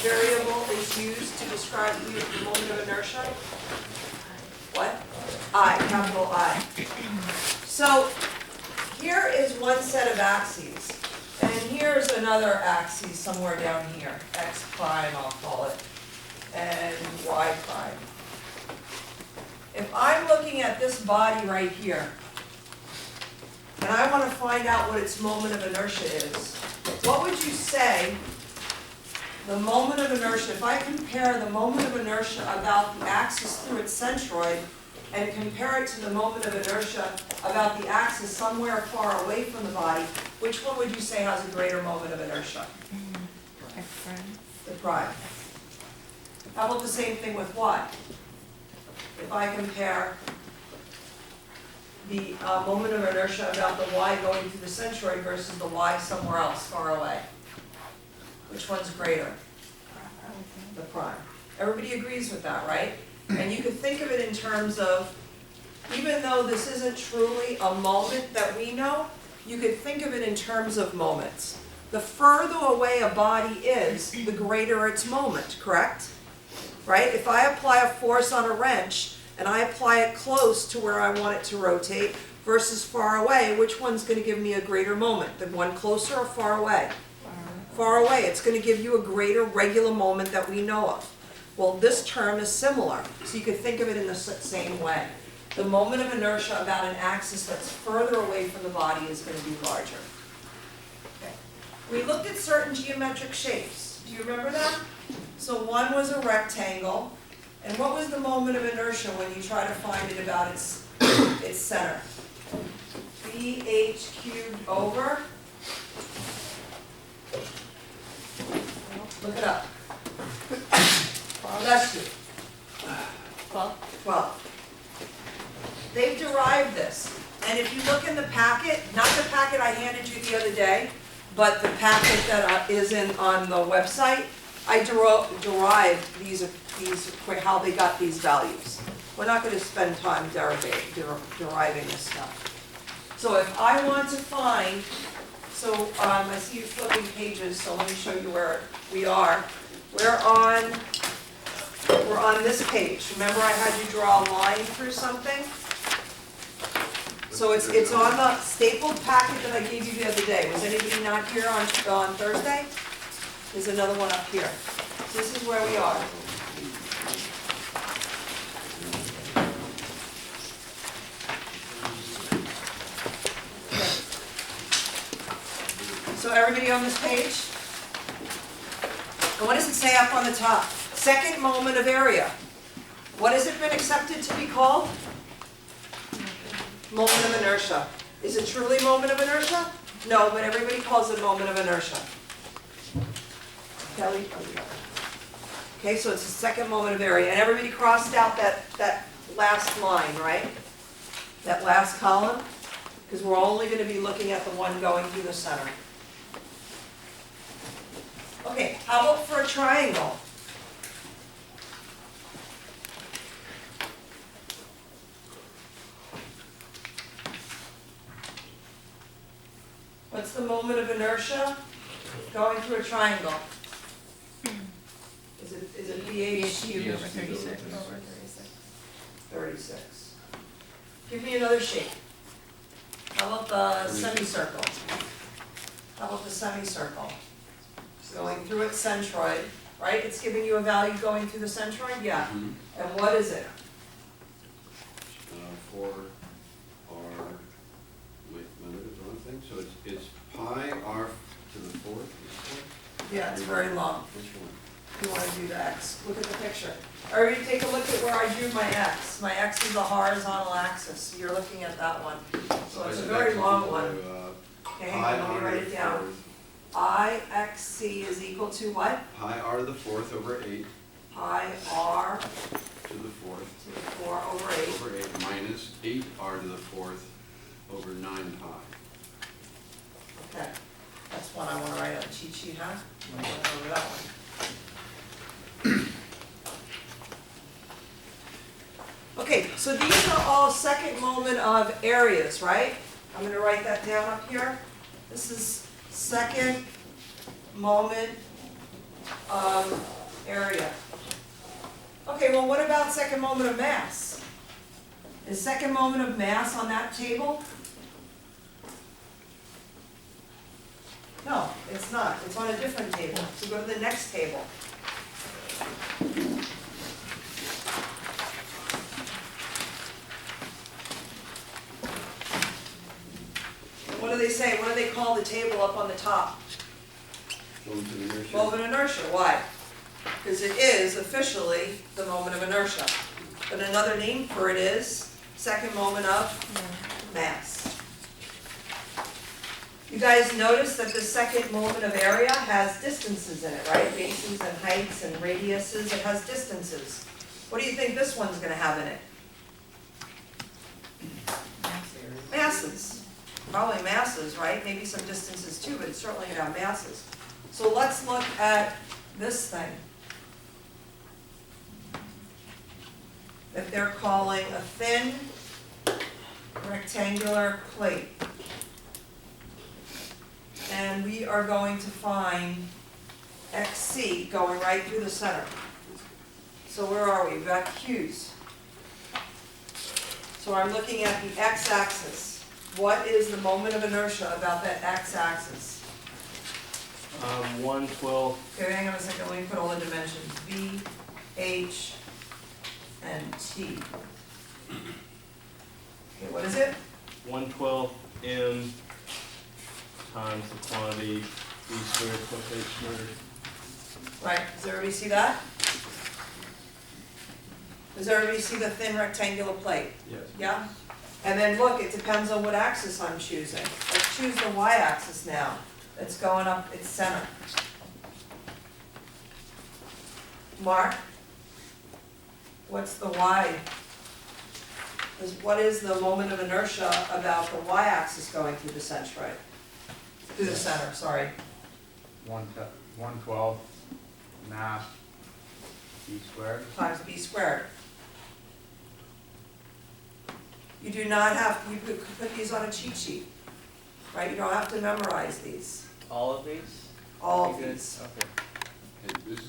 variable is used to describe the moment of inertia? What? I, capital I. So here is one set of axes, and here's another axis somewhere down here, x prime I'll call it, and y prime. If I'm looking at this body right here, and I want to find out what its moment of inertia is, what would you say the moment of inertia, if I compare the moment of inertia about the axis through its centroid and compare it to the moment of inertia about the axis somewhere far away from the body, which one would you say has a greater moment of inertia? The prime. How about the same thing with y? If I compare the moment of inertia about the y going through the centroid versus the y somewhere else far away, which one's greater? The prime. Everybody agrees with that, right? And you can think of it in terms of, even though this isn't truly a moment that we know, you could think of it in terms of moments. The further away a body is, the greater its moment, correct? Right? If I apply a force on a wrench and I apply it close to where I want it to rotate versus far away, which one's going to give me a greater moment? The one closer or far away? Far away. It's going to give you a greater regular moment that we know of. Well, this term is similar, so you could think of it in the same way. The moment of inertia about an axis that's further away from the body is going to be larger. Okay. We looked at certain geometric shapes. Do you remember that? So one was a rectangle, and what was the moment of inertia when you try to find it about its center? BH cubed over, look it up. Bless you. 12. They've derived this. And if you look in the packet, not the packet I handed you the other day, but the packet that is on the website, I derived these how they got these values. We're not going to spend time deriving this stuff. So if I want to find, I see you flipping pages, so let me show you where we are. We're on this page. Remember I had you draw a line through something? So it's on the stapled packet that I gave you the other day. Was anybody not here on Thursday? There's another one up here. So this is where we are. So everybody on this page? And what does it say up on the top? Second moment of area. What has it been accepted to be called? Moment of inertia. Is it truly moment of inertia? No, but everybody calls it moment of inertia. Kelly? Okay, so it's the second moment of area. And everybody crossed out that last line, right? That last column? Because we're only going to be looking at the one going through the center. Okay, how about for a triangle? What's the moment of inertia going through a triangle? Is it BH cubed over 36? Over 36. Give me another shape. How about the semicircle? How about the semicircle? Going through its centroid, right? It's giving you a value going through the centroid? Yeah. Mm-hmm. And what is it? 4 r, wait a minute, is one thing. So it's pi r to the 4th? Yeah, it's very long. Which one? You want to do the x. Look at the picture. Everybody take a look at where I drew my x. My x is a horizontal axis. So you're looking at that one. So it's a very long one. Okay, hang on, let me write it down. IXC is equal to what? Pi r to the 4th over 8. Pi r to the 4th. To the 4 over 8. Over 8 minus 8 r to the 4th over 9 pi. Okay. That's one I want to write on a cheat sheet, huh? I'm going over that one. Okay, so these are all second moment of areas, right? I'm going to write that down up here. This is second moment of area. Okay, well, what about second moment of mass? Is second moment of mass on that table? No, it's not. It's on a different table. So go to the next table. What do they say? What do they call the table up on the top? Moment of inertia. Moment of inertia. Why? Because it is officially the moment of inertia. But another name for it is second moment of mass. You guys notice that the second moment of area has distances in it, right? Bases and heights and radiuses. It has distances. What do you think this one's going to have in it? Masses. Probably masses, right? Maybe some distances too, but it's certainly going to have masses. So let's look at this thing that they're calling a thin rectangular plate. And we are going to find XC going right through the center. So where are we? We've got Q's. So I'm looking at the x-axis. What is the moment of inertia about that x-axis? 1/12. Okay, hang on a second, let me put all the dimensions. V, H, and T. Okay, what is it? 1/12 m times the quantity v squared plus h squared. Right, does everybody see that? Does everybody see the thin rectangular plate? Yes. Yeah? And then look, it depends on what axis I'm choosing. Let's choose the y-axis now. It's going up its center. Mark, what's the y? What is the moment of inertia about the y-axis going through the centroid? Through the center, sorry. 1/12 mass b squared. Times b squared. You do not have, you could put these on a cheat sheet, right? You don't have to memorize these, All of these? all of Good. these. Okay. And this